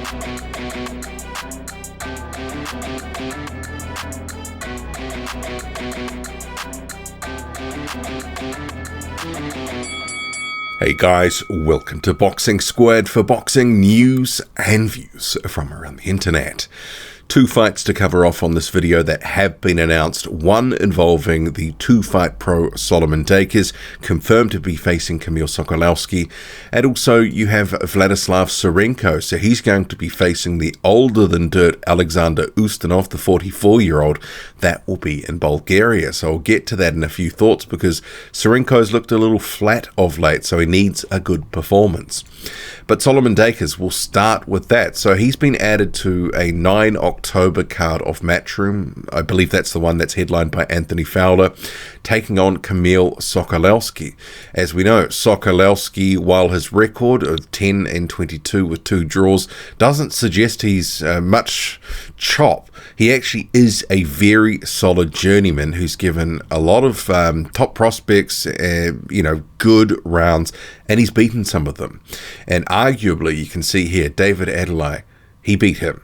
Hey guys, welcome to Boxing Squad for boxing news and views from around the internet. Two fights to cover off on this video that have been announced, one involving the two-fight pro Solomon Dacres, confirmed to be facing Kamil Sokolowski, and also you have Vladislav Sirenko, so he's going to be facing the older-than-dirt Alexander Ustinov, the 44-year-old. That will be in Bulgaria, so I'll get to that in a few thoughts because Sirenko's looked a little flat of late, so he needs a good performance. But Solomon Dacres will start with that. So he's been added to a 9 October card of Matchroom. I believe that's the one that's headlined by Anthony Fowler, taking on Kamil Sokolowski. As we know, Sokolowski, while his record of 10 and 22 with 2 draws doesn't suggest he's much chop, he actually is a very solid journeyman who's given a lot of top prospects, good rounds, and he's beaten some of them. And arguably, you can see here, David Adelaide, he beat him,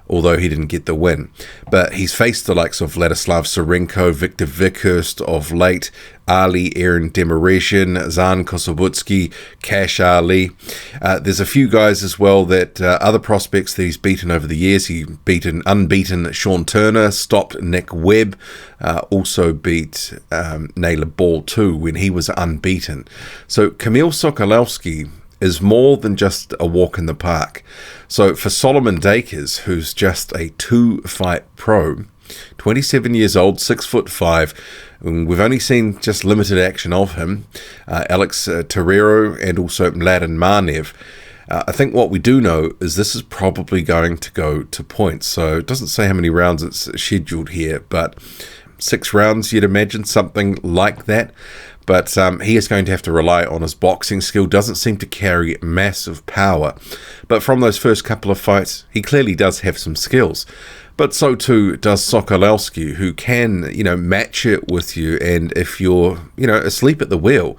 although he didn't get the win. But he's faced the likes of Vladislav Sirenko, Victor Vikhurst of late, Ali Aaron Demireshin, Zan Kosobutsky, Cash Ali. There's a few guys as well that other prospects that he's beaten over the years. He beat an unbeaten Sean Turner, stopped Nick Webb, also beat Naylor Ball too when he was unbeaten. So Kamil Sokolowski is more than just a walk in the park. So for Solomon Dacres, who's just a two-fight pro, 27 years old, 6'5", we've only seen just limited action of him, Alex Terrero and also Mladen Marnev. I think what we do know is this is probably going to go to points. So it doesn't say how many rounds it's scheduled here, but 6 rounds, you'd imagine, something like that. But he is going to have to rely on his boxing skill. Doesn't seem to carry massive power. But from those first couple of fights, he clearly does have some skills. But so too does Sokolowski, who can, match it with you. And if you're, asleep at the wheel,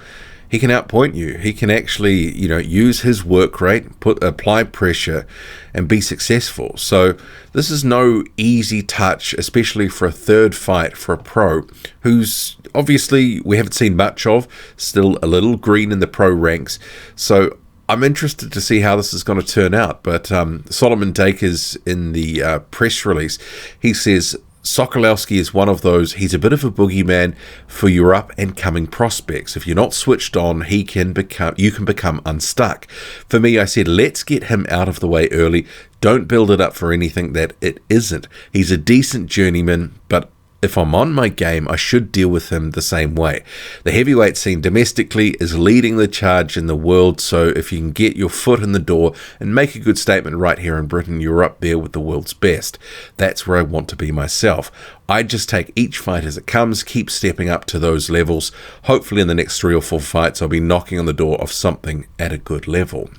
he can outpoint you. He can actually, use his work rate, apply pressure, and be successful. So this is no easy touch, especially for a third fight for a pro who's obviously we haven't seen much of, still a little green in the pro ranks. So I'm interested to see how this is going to turn out. But Solomon Dacres, in the press release, he says Sokolowski is one of those, he's a bit of a boogeyman for your up-and-coming prospects. If you're not switched on, you can become unstuck. For me, I said, let's get him out of the way early. Don't build it up for anything that it isn't. He's a decent journeyman, but if I'm on my game, I should deal with him the same way. The heavyweight scene domestically is leading the charge in the world, so if you can get your foot in the door and make a good statement right here in Britain, you're up there with the world's best. That's where I want to be myself. I just take each fight as it comes, keep stepping up to those levels. Hopefully in the next 3 or 4 fights, I'll be knocking on the door of something at a good level.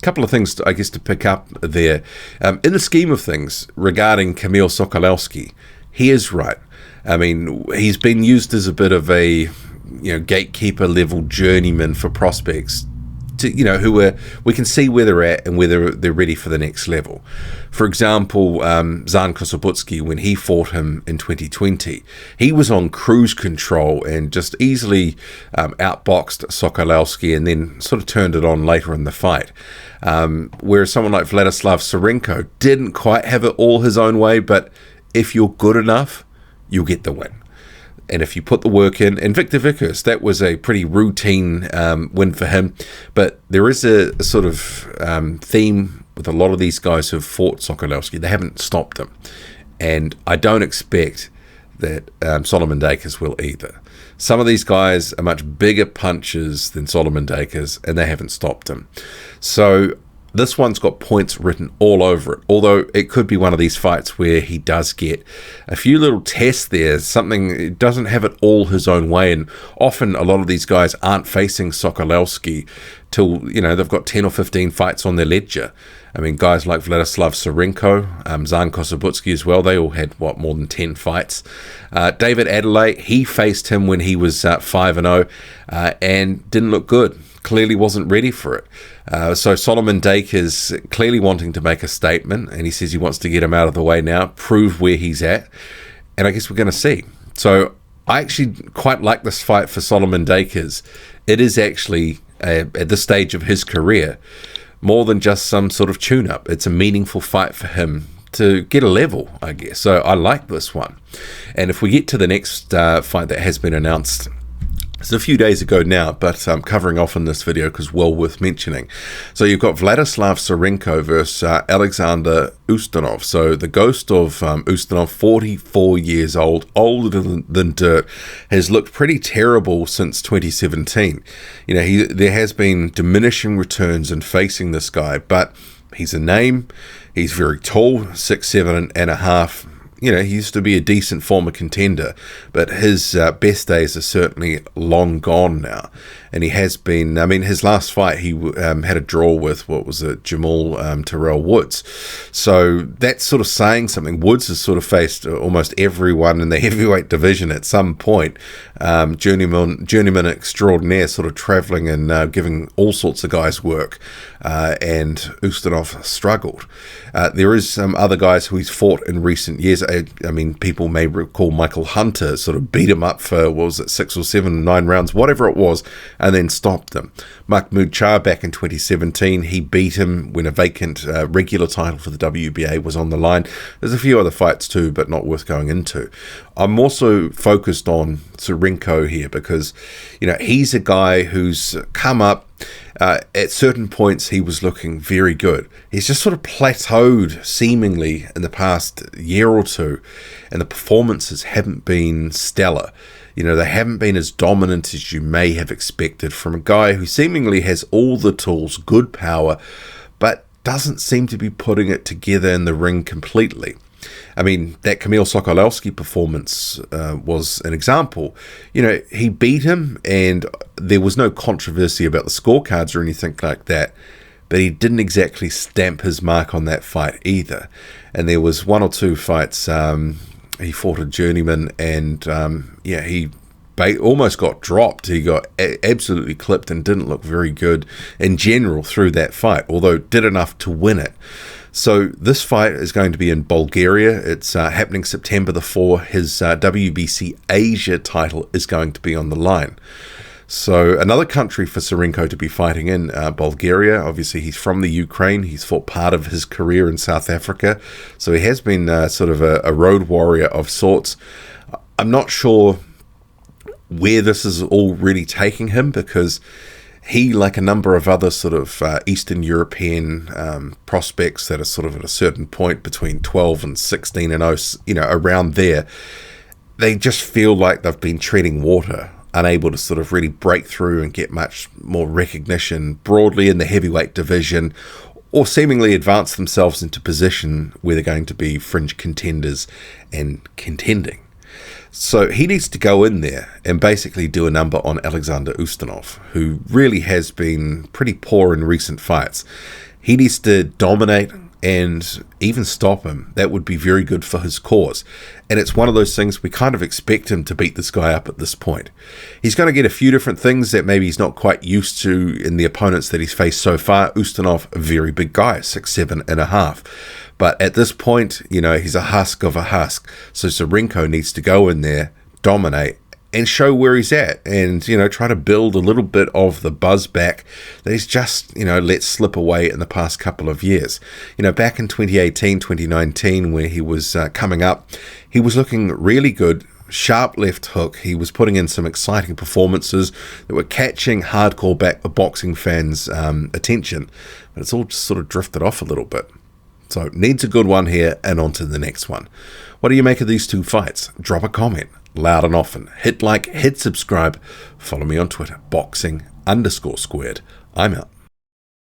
Couple of things, I guess, to pick up there. In the scheme of things, regarding Kamil Sokolowski, he is right. I mean, he's been used as a bit of a, gatekeeper level journeyman for prospects to, who we can see where they're at and whether they're ready for the next level. For example, Zan Kosobutsky, when he fought him in 2020, he was on cruise control and just easily outboxed Sokolowski and then sort of turned it on later in the fight. Whereas someone like Vladislav Sirenko didn't quite have it all his own way, but if you're good enough, you'll get the win. And if you put the work in, and Victor Vikhurst, that was a pretty routine win for him. But there is a sort of theme with a lot of these guys who've fought Sokolowski. They haven't stopped him. And I don't expect that Solomon Dacres will either. Some of these guys are much bigger punchers than Solomon Dacres, and they haven't stopped him. So this one's got points written all over it, although it could be one of these fights where he does get a few little tests there, something, doesn't have it all his own way, and often a lot of these guys aren't facing Sokolowski till, they've got 10 or 15 fights on their ledger. I mean, guys like Vladislav Sirenko, Zan Kosobutsky as well, they all had, more than 10 fights. David Adelaide, he faced him when he was 5-0 and didn't look good. Clearly wasn't ready for it. So Solomon Dacres clearly wanting to make a statement, and he says he wants to get him out of the way now, prove where he's at, and I guess we're going to see. So I actually quite like this fight for Solomon Dacres. It is actually, at this stage of his career, more than just some sort of tune-up. It's a meaningful fight for him to get a level, I guess. So I like this one. And if we get to the next fight that has been announced, it's a few days ago now, but I'm covering off in this video because well worth mentioning. So you've got Vladislav Sirenko versus Alexander Ustinov. So the ghost of Ustanov, 44 years old, older than dirt, has looked pretty terrible since 2017. You know, there has been diminishing returns in facing this guy, but he's a name. He's very tall, 6'7.5". You know, he used to be a decent former contender, but his best days are certainly long gone now. And he has been, I mean, his last fight, he had a draw with, Jamal Terrell Woods. So that's sort of saying something. Woods has sort of faced almost everyone in the heavyweight division at some point. Journeyman extraordinaire, sort of traveling and giving all sorts of guys work. And Ustanov struggled. There is some other guys who he's fought in recent years. I mean, people may recall Michael Hunter sort of beat him up for, 6 or 7, 9 rounds, whatever it was, and then stopped him. Mahmoud Char back in 2017, he beat him when a vacant regular title for the WBA was on the line. There's a few other fights too, but not worth going into. I'm also focused on Sirenko here because, you know, he's a guy who's come up. At certain points, he was looking very good. He's just sort of plateaued, seemingly, in the past year or two, and the performances haven't been stellar. You know, they haven't been as dominant as you may have expected from a guy who seemingly has all the tools, good power, but doesn't seem to be putting it together in the ring completely. I mean, that Kamil Sokolowski performance was an example. You know, he beat him and there was no controversy about the scorecards or anything like that, but he didn't exactly stamp his mark on that fight either. And there was 1 or 2 fights, he fought a journeyman and, he almost got dropped. He got absolutely clipped and didn't look very good in general through that fight, although did enough to win it. So this fight is going to be in Bulgaria. It's happening September the 4th. His WBC Asia title is going to be on the line. So another country for Sirenko to be fighting in, Bulgaria. Obviously, he's from the Ukraine. He's fought part of his career in South Africa. So he has been sort of a road warrior of sorts. I'm not sure where this is all really taking him because he, like a number of other sort of Eastern European prospects that are sort of at a certain point between 12 and 16 and 0, you know, around there, they just feel like they've been treading water, unable to sort of really break through and get much more recognition broadly in the heavyweight division, or seemingly advance themselves into position where they're going to be fringe contenders and contending. So he needs to go in there and basically do a number on Alexander Ustinov, who really has been pretty poor in recent fights. He needs to dominate and even stop him. That would be very good for his cause. And it's one of those things we kind of expect him to beat this guy up at this point. He's going to get a few different things that maybe he's not quite used to in the opponents that he's faced so far. Ustinov, a very big guy, 6'7.5". But at this point, you know, he's a husk of a husk. So Sirenko needs to go in there, dominate, and show where he's at. And, you know, try to build a little bit of the buzz back that he's just, you know, let slip away in the past couple of years. You know, back in 2018, 2019, where he was coming up, he was looking really good. Sharp left hook. He was putting in some exciting performances that were catching hardcore boxing fans' attention. But it's all just sort of drifted off a little bit. So needs a good one here and on to the next one. What do you make of these two fights? Drop a comment, loud and often. Hit like, hit subscribe. Follow me on Twitter, boxing_squared. I'm out.